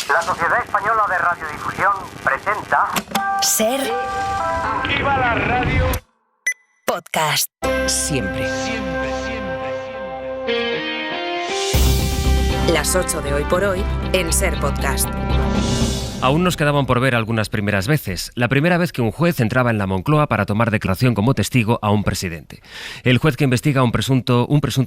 La Sociedad Española de Radiodifusión presenta... Ser... ¡Viva la radio! Podcast. Siempre. Las 8 de Hoy por Hoy en Ser Podcast. Aún nos quedaban por ver algunas primeras veces. La primera vez que un juez entraba en la Moncloa para tomar declaración como testigo a un presidente. El juez que investiga un presunto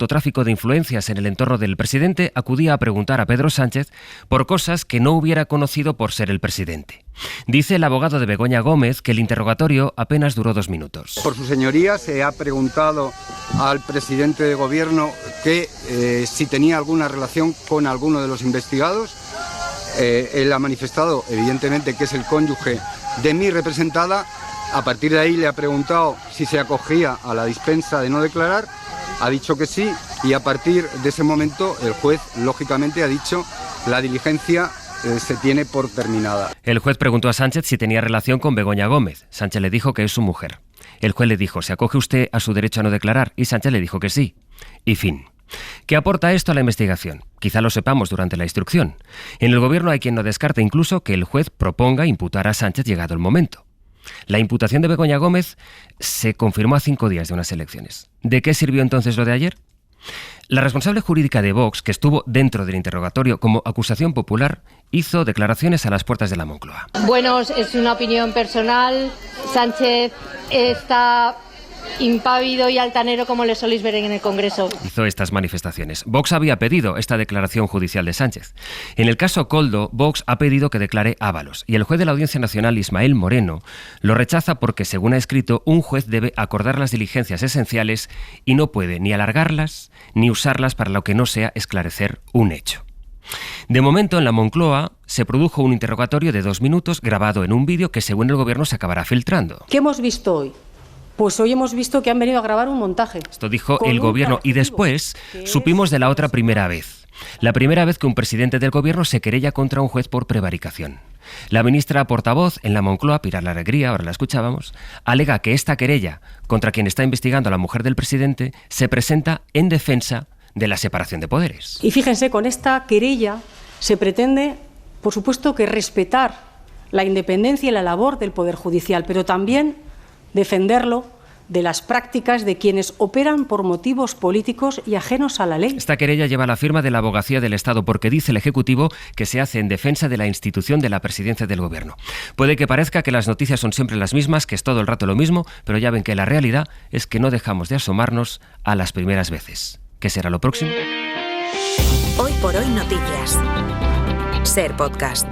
tráfico de influencias en el entorno del presidente acudía a preguntar a Pedro Sánchez por cosas que no hubiera conocido por ser el presidente. Dice el abogado de Begoña Gómez que el interrogatorio apenas duró 2 minutos. Por su señoría se ha preguntado al presidente de gobierno que si tenía alguna relación con alguno de los investigados. Él ha manifestado, evidentemente, que es el cónyuge de mi representada. A partir de ahí le ha preguntado si se acogía a la dispensa de no declarar. Ha dicho que sí, y a partir de ese momento el juez, lógicamente, ha dicho la diligencia se tiene por terminada. El juez preguntó a Sánchez si tenía relación con Begoña Gómez. Sánchez le dijo que es su mujer. El juez le dijo, ¿se acoge usted a su derecho a no declarar? Y Sánchez le dijo que sí. Y fin. ¿Qué aporta esto a la investigación? Quizá lo sepamos durante la instrucción. En el gobierno hay quien no descarta incluso que el juez proponga imputar a Sánchez llegado el momento. La imputación de Begoña Gómez se confirmó a 5 días de unas elecciones. ¿De qué sirvió entonces lo de ayer? La responsable jurídica de Vox, que estuvo dentro del interrogatorio como acusación popular, hizo declaraciones a las puertas de la Moncloa. Bueno, es una opinión personal. Sánchez está impávido y altanero, como le soléis ver en el Congreso. Hizo estas manifestaciones. Vox había pedido esta declaración judicial de Sánchez. En el caso Koldo, Vox ha pedido que declare Ábalos y el juez de la Audiencia Nacional, Ismael Moreno, lo rechaza porque, según ha escrito, un juez debe acordar las diligencias esenciales y no puede ni alargarlas ni usarlas para lo que no sea esclarecer un hecho. De momento, en la Moncloa se produjo un interrogatorio de 2 minutos grabado en un vídeo que, según el gobierno, se acabará filtrando. ¿Qué hemos visto hoy? Pues hoy hemos visto que han venido a grabar un montaje. Esto dijo el gobierno y después supimos de la otra primera vez. La primera vez que un presidente del gobierno se querella contra un juez por prevaricación. La ministra portavoz en la Moncloa, Pilar Alegría, ahora la escuchábamos, alega que esta querella contra quien está investigando a la mujer del presidente se presenta en defensa de la separación de poderes. Y fíjense, con esta querella se pretende, por supuesto, que respetar la independencia y la labor del Poder Judicial, pero también defenderlo de las prácticas de quienes operan por motivos políticos y ajenos a la ley. Esta querella lleva la firma de la Abogacía del Estado porque dice el Ejecutivo que se hace en defensa de la institución de la presidencia del Gobierno. Puede que parezca que las noticias son siempre las mismas, que es todo el rato lo mismo, pero ya ven que la realidad es que no dejamos de asomarnos a las primeras veces. ¿Qué será lo próximo? Hoy por Hoy Noticias. Ser Podcast.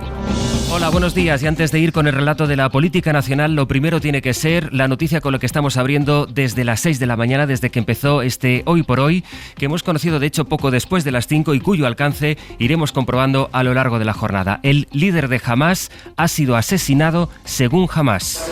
Hola, buenos días. Y antes de ir con el relato de la política nacional, lo primero tiene que ser la noticia con la que estamos abriendo desde las 6 de la mañana, desde que empezó este Hoy por Hoy, que hemos conocido de hecho poco después de las 5 y cuyo alcance iremos comprobando a lo largo de la jornada. El líder de Hamás ha sido asesinado según Hamás.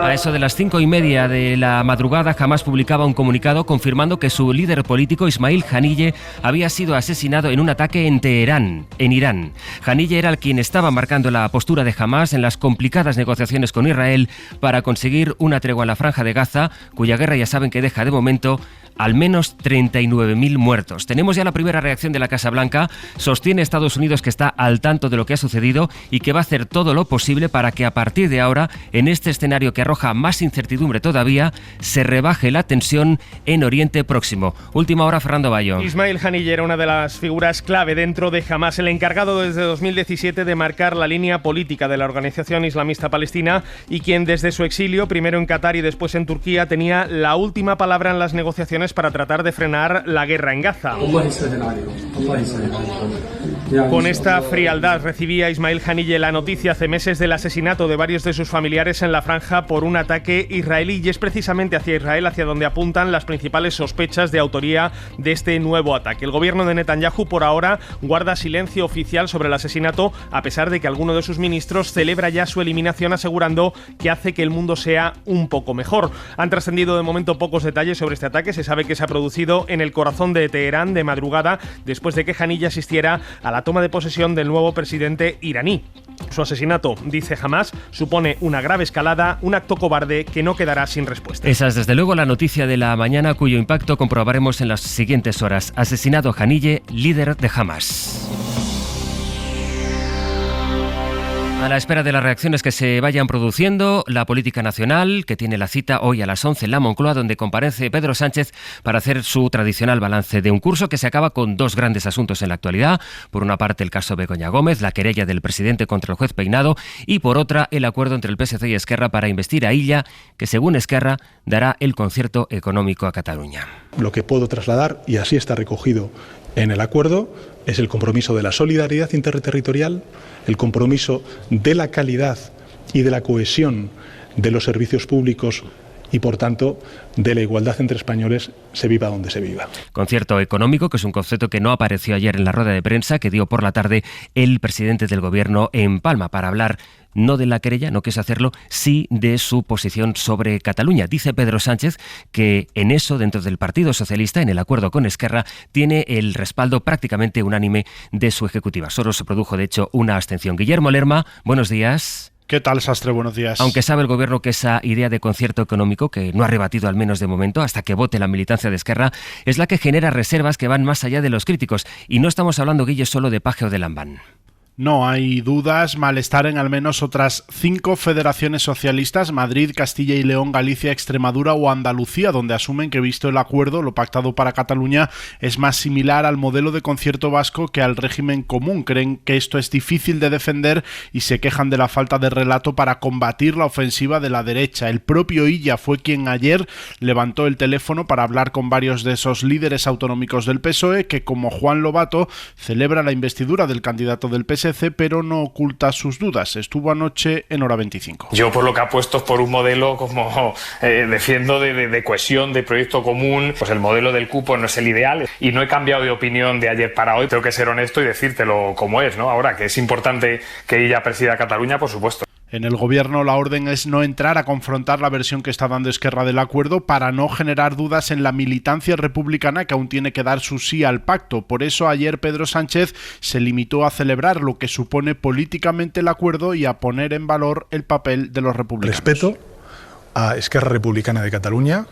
A eso de las 5:30 de la madrugada, Hamás publicaba un comunicado confirmando que su líder político, Ismail Haniyeh, había sido asesinado en un ataque en Teherán, en Irán. Haniyeh era el quien estaba marcando la postura de Hamás en las complicadas negociaciones con Israel para conseguir una tregua en la Franja de Gaza, cuya guerra ya saben que deja de momento al menos 39.000 muertos. Tenemos ya la primera reacción de la Casa Blanca. Sostiene Estados Unidos que está al tanto de lo que ha sucedido y que va a hacer todo lo posible para que a partir de ahora, en este escenario que arroja más incertidumbre todavía, se rebaje la tensión en Oriente Próximo. Última hora, Fernando Bayo. Ismail Haniyeh era una de las figuras clave dentro de Hamás, el encargado desde 2017 de marcar la línea política de la organización islamista palestina y quien desde su exilio, primero en Qatar y después en Turquía, tenía la última palabra en las negociaciones para tratar de frenar la guerra en Gaza. Con esta frialdad recibía Ismail Haniyeh la noticia hace meses del asesinato de varios de sus familiares en la franja por un ataque israelí, y es precisamente hacia Israel hacia donde apuntan las principales sospechas de autoría de este nuevo ataque. El gobierno de Netanyahu por ahora guarda silencio oficial sobre el asesinato, a pesar de que alguno de sus ministros celebra ya su eliminación asegurando que hace que el mundo sea un poco mejor. Han trascendido de momento pocos detalles sobre este ataque. Se sabe que se ha producido en el corazón de Teherán de madrugada, después de que Haniyeh asistiera a la la toma de posesión del nuevo presidente iraní. Su asesinato, dice Hamás, supone una grave escalada, un acto cobarde que no quedará sin respuesta. Esa es desde luego la noticia de la mañana, cuyo impacto comprobaremos en las siguientes horas. Asesinado Haniyeh, líder de Hamás. A la espera de las reacciones que se vayan produciendo, la política nacional, que tiene la cita hoy a las 11 en la Moncloa, donde comparece Pedro Sánchez para hacer su tradicional balance de un curso que se acaba con dos grandes asuntos en la actualidad. Por una parte, el caso Begoña Gómez, la querella del presidente contra el juez Peinado, y por otra, el acuerdo entre el PSC y Esquerra para investir a Illa, que según Esquerra dará el concierto económico a Cataluña. Lo que puedo trasladar, y así está recogido en el acuerdo, es el compromiso de la solidaridad interterritorial, el compromiso de la calidad y de la cohesión de los servicios públicos y, por tanto, de la igualdad entre españoles, se viva donde se viva. Concierto económico, que es un concepto que no apareció ayer en la rueda de prensa que dio por la tarde el presidente del Gobierno en Palma para hablar no de la querella, no quiso hacerlo, sí de su posición sobre Cataluña. Dice Pedro Sánchez que en eso, dentro del Partido Socialista, en el acuerdo con Esquerra, tiene el respaldo prácticamente unánime de su ejecutiva. Solo se produjo, de hecho, una abstención. Guillermo Lerma, buenos días. ¿Qué tal, Sastre? Buenos días. Aunque sabe el Gobierno que esa idea de concierto económico, que no ha rebatido al menos de momento, hasta que vote la militancia de Esquerra, es la que genera reservas que van más allá de los críticos. Y no estamos hablando, Guille, solo de Paje o de Lambán. No hay dudas, malestar en al menos otras 5 federaciones socialistas, Madrid, Castilla y León, Galicia, Extremadura o Andalucía, donde asumen que, visto el acuerdo, lo pactado para Cataluña es más similar al modelo de concierto vasco que al régimen común. Creen que esto es difícil de defender y se quejan de la falta de relato para combatir la ofensiva de la derecha. El propio Illa fue quien ayer levantó el teléfono para hablar con varios de esos líderes autonómicos del PSOE, que, como Juan Lobato, celebra la investidura del candidato del PSC, pero no oculta sus dudas. Estuvo anoche en Hora 25. Yo, por lo que apuesto, es por un modelo como defiendo de cohesión, de proyecto común. Pues el modelo del cupo no es el ideal y no he cambiado de opinión de ayer para hoy. Tengo que ser honesto y decírtelo como es, ¿no? Ahora, que es importante que ella presida Cataluña, por supuesto. En el Gobierno la orden es no entrar a confrontar la versión que está dando Esquerra del acuerdo para no generar dudas en la militancia republicana, que aún tiene que dar su sí al pacto. Por eso ayer Pedro Sánchez se limitó a celebrar lo que supone políticamente el acuerdo y a poner en valor el papel de los republicanos. Respeto a Esquerra Republicana de Cataluña,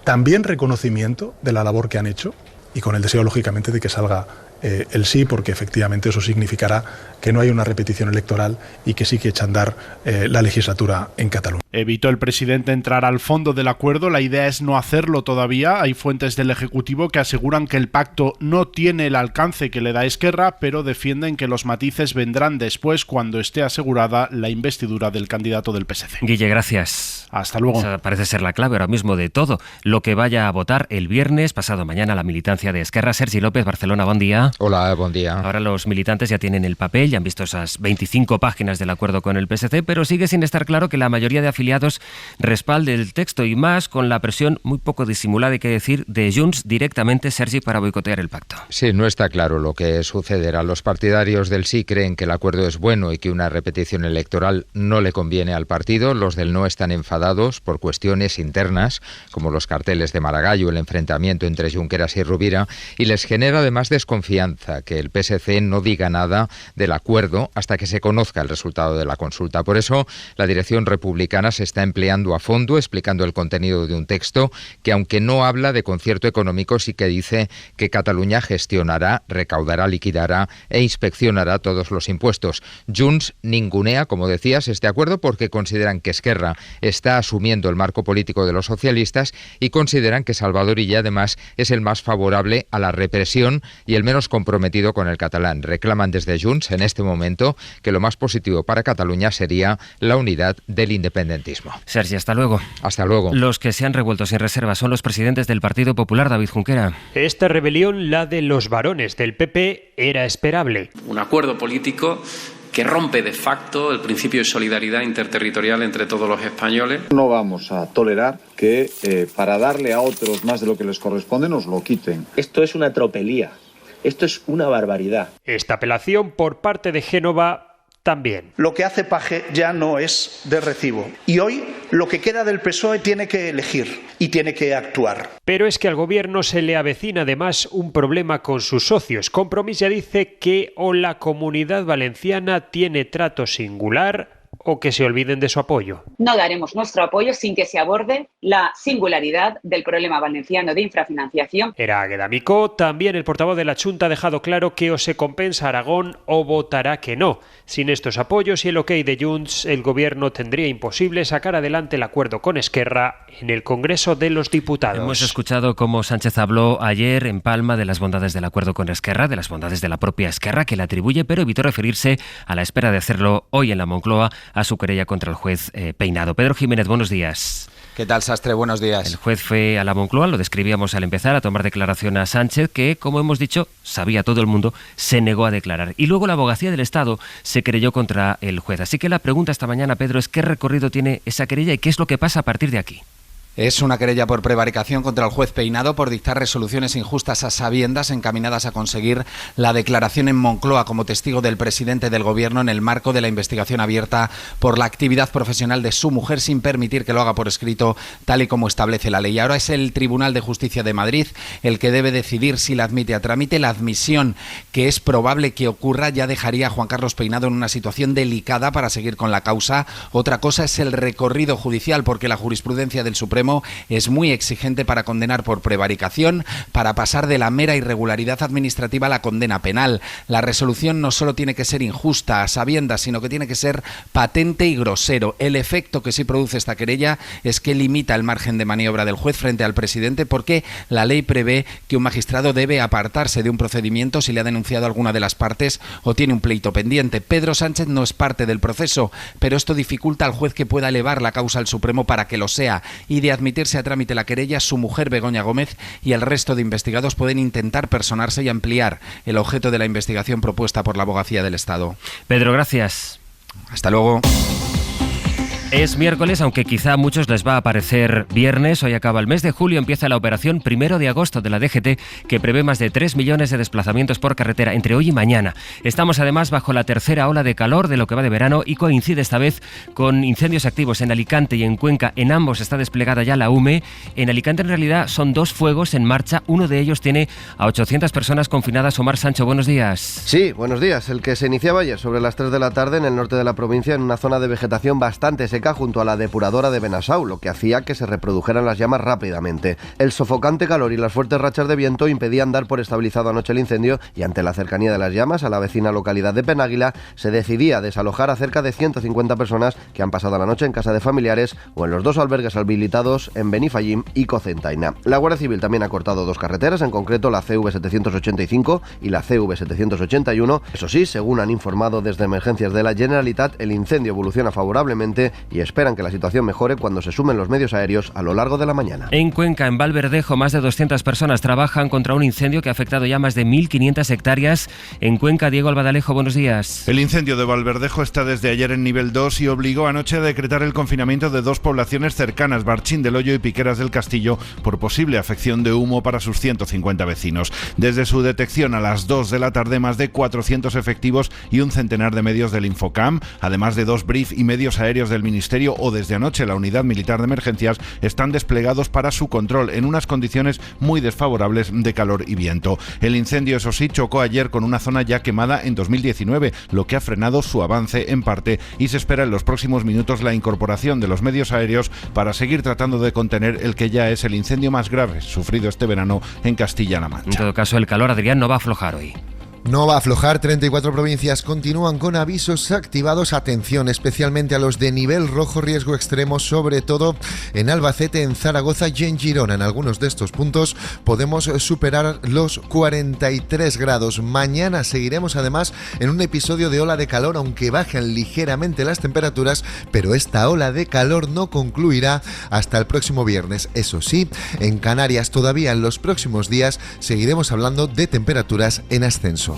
también reconocimiento de la labor que han hecho y con el deseo, lógicamente, de que salga el sí, porque efectivamente eso significará que no hay una repetición electoral y que sí que echa a andar la legislatura en Cataluña. Evitó el presidente entrar al fondo del acuerdo. La idea es no hacerlo todavía. Hay fuentes del Ejecutivo que aseguran que el pacto no tiene el alcance que le da Esquerra, pero defienden que los matices vendrán después, cuando esté asegurada la investidura del candidato del PSC. Guille, gracias. Hasta luego. Esa parece ser la clave ahora mismo de todo. Lo que vaya a votar el viernes, pasado mañana, la militancia de Esquerra. Sergi López, Barcelona, buen día. Hola, buen día. Ahora los militantes ya tienen el papel, ya han visto esas 25 páginas del acuerdo con el PSC, pero sigue sin estar claro que la mayoría de afiliados respalde el texto, y más con la presión muy poco disimulada, hay que decir, de Junts directamente, Sergi, para boicotear el pacto. Sí, no está claro lo que sucederá. Los partidarios del sí creen que el acuerdo es bueno y que una repetición electoral no le conviene al partido. Los del no están enfadados por cuestiones internas, como los carteles de Maragall, el enfrentamiento entre Junqueras y Rovira, y les genera además desconfianza que el PSC no diga nada del acuerdo hasta que se conozca el resultado de la consulta. Por eso, la dirección republicana se está empleando a fondo explicando el contenido de un texto que, aunque no habla de concierto económico, sí que dice que Cataluña gestionará, recaudará, liquidará e inspeccionará todos los impuestos. Junts ningunea, como decías, este acuerdo porque consideran que Esquerra está asumiendo el marco político de los socialistas y consideran que Salvador Illa, además, es el más favorable a la represión y el menos comprometido con el catalán. Reclaman desde Junts en este momento que lo más positivo para Cataluña sería la unidad del independentismo. Sergi, hasta luego. Hasta luego. Los que se han revuelto sin reserva son los presidentes del Partido Popular. David Junquera. Esta rebelión, la de los varones del PP, era esperable. Un acuerdo político que rompe de facto el principio de solidaridad interterritorial entre todos los españoles. No vamos a tolerar que para darle a otros más de lo que les corresponde nos lo quiten. Esto es una tropelía, esto es una barbaridad. Esta apelación por parte de Génova también. Lo que hace Paje ya no es de recibo. Y hoy lo que queda del PSOE tiene que elegir y tiene que actuar. Pero es que al gobierno se le avecina además un problema con sus socios. Compromís ya dice que o la Comunidad Valenciana tiene trato singular o que se olviden de su apoyo. No daremos nuestro apoyo sin que se aborde la singularidad del problema valenciano de infrafinanciación. Era Águeda Micó. También el portavoz de la Xunta ha dejado claro que o se compensa a Aragón o votará que no. Sin estos apoyos y el ok de Junts, el gobierno tendría imposible sacar adelante el acuerdo con Esquerra en el Congreso de los Diputados. Hemos escuchado cómo Sánchez habló ayer en Palma de las bondades del acuerdo con Esquerra, de las bondades de la propia Esquerra que le atribuye, pero evitó referirse a la espera de hacerlo hoy en la Moncloa a su querella contra el juez Peinado. Pedro Jiménez, buenos días. ¿Qué tal, Sastre? Buenos días. El juez fue a la Moncloa, lo describíamos al empezar, a tomar declaración a Sánchez, que, como hemos dicho, sabía todo el mundo, se negó a declarar. Y luego la Abogacía del Estado se querelló contra el juez. Así que la pregunta esta mañana, Pedro, es ¿qué recorrido tiene esa querella y qué es lo que pasa a partir de aquí? Es una querella por prevaricación contra el juez Peinado por dictar resoluciones injustas a sabiendas encaminadas a conseguir la declaración en Moncloa como testigo del presidente del Gobierno en el marco de la investigación abierta por la actividad profesional de su mujer sin permitir que lo haga por escrito tal y como establece la ley. Ahora es el Tribunal de Justicia de Madrid el que debe decidir si la admite a trámite. La admisión, que es probable que ocurra, ya dejaría a Juan Carlos Peinado en una situación delicada para seguir con la causa. Otra cosa es el recorrido judicial, porque la jurisprudencia del Supremo es muy exigente para condenar por prevaricación, para pasar de la mera irregularidad administrativa a la condena penal. La resolución no solo tiene que ser injusta a sabiendas, sino que tiene que ser patente y grosero. El efecto que sí produce esta querella es que limita el margen de maniobra del juez frente al presidente, porque la ley prevé que un magistrado debe apartarse de un procedimiento si le ha denunciado alguna de las partes o tiene un pleito pendiente. Pedro Sánchez no es parte del proceso, pero esto dificulta al juez que pueda elevar la causa al Supremo para que lo sea, y de admitirse a trámite la querella, su mujer Begoña Gómez y el resto de investigados pueden intentar personarse y ampliar el objeto de la investigación propuesta por la Abogacía del Estado. Pedro, gracias. Hasta luego. Es miércoles, aunque quizá a muchos les va a parecer viernes. Hoy acaba el mes de julio, empieza la operación 1 de agosto de la DGT, que prevé más de 3 millones de desplazamientos por carretera entre hoy y mañana. Estamos además bajo la tercera ola de calor de lo que va de verano y coincide esta vez con incendios activos en Alicante y en Cuenca. En ambos está desplegada ya la UME. En Alicante en realidad son 2 fuegos en marcha. Uno de ellos tiene a 800 personas confinadas. Omar Sancho, buenos días. Sí, buenos días. El que se iniciaba ayer sobre las 3 de la tarde en el norte de la provincia, en una zona de vegetación bastante seca junto a la depuradora de Benasau, lo que hacía que se reprodujeran las llamas rápidamente. El sofocante calor y las fuertes rachas de viento impedían dar por estabilizado anoche el incendio, y ante la cercanía de las llamas a la vecina localidad de Penáguila se decidía desalojar a cerca de 150 personas que han pasado la noche en casa de familiares o en los 2 albergues habilitados en Benifallim y Cocentaina. La Guardia Civil también ha cortado 2 carreteras, en concreto la CV785 y la CV781. Eso sí, según han informado desde Emergencias de la Generalitat, el incendio evoluciona favorablemente y esperan que la situación mejore cuando se sumen los medios aéreos a lo largo de la mañana. En Cuenca, en Valverdejo, más de 200 personas trabajan contra un incendio que ha afectado ya más de 1.500 hectáreas. En Cuenca, Diego Albadalejo, buenos días. El incendio de Valverdejo está desde ayer en nivel 2 y obligó anoche a decretar el confinamiento de 2 poblaciones cercanas, Barchín del Hoyo y Piqueras del Castillo, por posible afección de humo para sus 150 vecinos. Desde su detección a las 2 de la tarde, más de 400 efectivos y un centenar de medios del Infocam, además de 2 brief y medios aéreos del Ministerio, o desde anoche la Unidad Militar de Emergencias, están desplegados para su control en unas condiciones muy desfavorables de calor y viento. El incendio, eso sí, chocó ayer con una zona ya quemada en 2019, lo que ha frenado su avance en parte, y se espera en los próximos minutos la incorporación de los medios aéreos para seguir tratando de contener el que ya es el incendio más grave sufrido este verano en Castilla-La Mancha. En todo caso, el calor, Adrián, no va a aflojar hoy. No va a aflojar. 34 provincias continúan con avisos activados. Atención especialmente a los de nivel rojo, riesgo extremo, sobre todo en Albacete, en Zaragoza y en Girona. En algunos de estos puntos podemos superar los 43 grados. Mañana seguiremos además en un episodio de ola de calor, aunque bajan ligeramente las temperaturas, pero esta ola de calor no concluirá hasta el próximo viernes. Eso sí, en Canarias todavía en los próximos días seguiremos hablando de temperaturas en ascenso.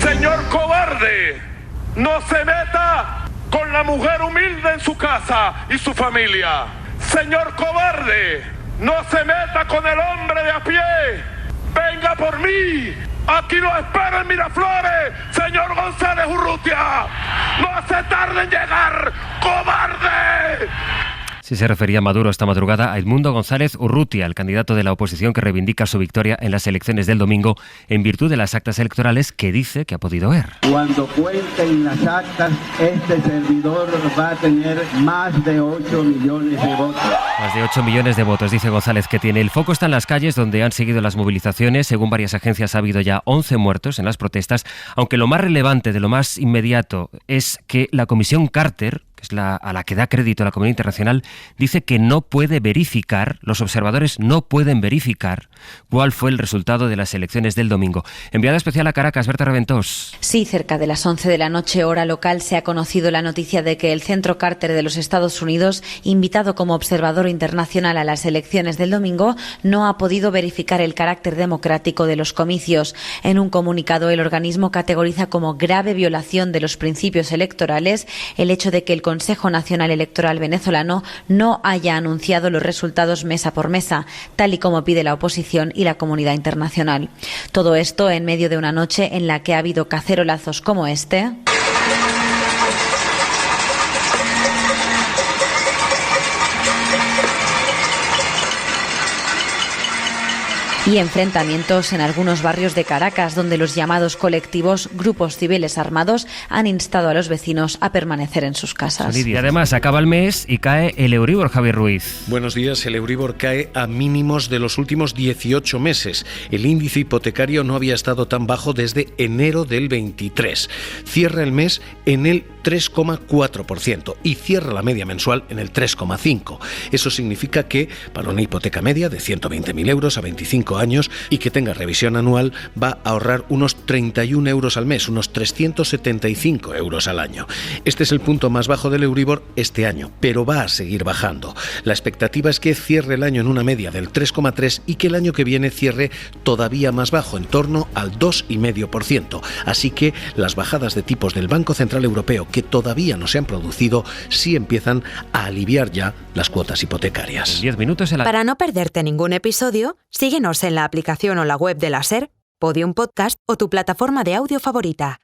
Señor cobarde, no se meta con la mujer humilde en su casa y su familia. Señor cobarde, no se meta con el hombre de a pie. Venga por mí, Aquí nos espera en Miraflores, señor González Urrutia. No se tarde en llegar, cobarde. Sí se refería Maduro esta madrugada a Edmundo González Urrutia, el candidato de la oposición que reivindica su victoria en las elecciones del domingo en virtud de las actas electorales que dice que ha podido ver. Cuando cuenten las actas, este servidor va a tener más de 8 millones de votos. Más de 8 millones de votos, dice González que tiene. El foco está en las calles donde han seguido las movilizaciones. Según varias agencias ha habido ya 11 muertos en las protestas, aunque lo más relevante, de lo más inmediato, es que la Comisión Carter, que es a la que da crédito la comunidad internacional, dice que no puede verificar, los observadores no pueden verificar cuál fue el resultado de las elecciones del domingo. Enviada especial a Caracas, Berta Reventós. Sí, cerca de las 11 de la noche, hora local, se ha conocido la noticia de que el Centro Carter de los Estados Unidos, invitado como observador internacional a las elecciones del domingo, no ha podido verificar el carácter democrático de los comicios. En un comunicado, el organismo categoriza como grave violación de los principios electorales el hecho de que el Consejo Nacional Electoral venezolano no haya anunciado los resultados mesa por mesa, tal y como pide la oposición y la comunidad internacional. Todo esto en medio de una noche en la que ha habido cacerolazos como este. Y enfrentamientos en algunos barrios de Caracas, donde los llamados colectivos grupos civiles armados han instado a los vecinos a permanecer en sus casas. Y además acaba el mes y cae el Euribor, Javier Ruiz. Buenos días. El Euribor cae a mínimos de los últimos 18 meses. El índice hipotecario no había estado tan bajo desde enero del 23. Cierra el mes en el 3,4% y cierra la media mensual en el 3,5%. Eso significa que para una hipoteca media de 120.000 euros a 25 años y que tenga revisión anual va a ahorrar unos 31 euros al mes, unos 375 euros al año. Este es el punto más bajo del Euribor este año, pero va a seguir bajando. La expectativa es que cierre el año en una media del 3,3% y que el año que viene cierre todavía más bajo, en torno al 2,5%. Así que las bajadas de tipos del Banco Central Europeo, que todavía no se han producido, sí empiezan a aliviar ya las cuotas hipotecarias. 10 minutos Para no perderte ningún episodio, síguenos en la aplicación o la web de la SER, Podium Podcast o tu plataforma de audio favorita.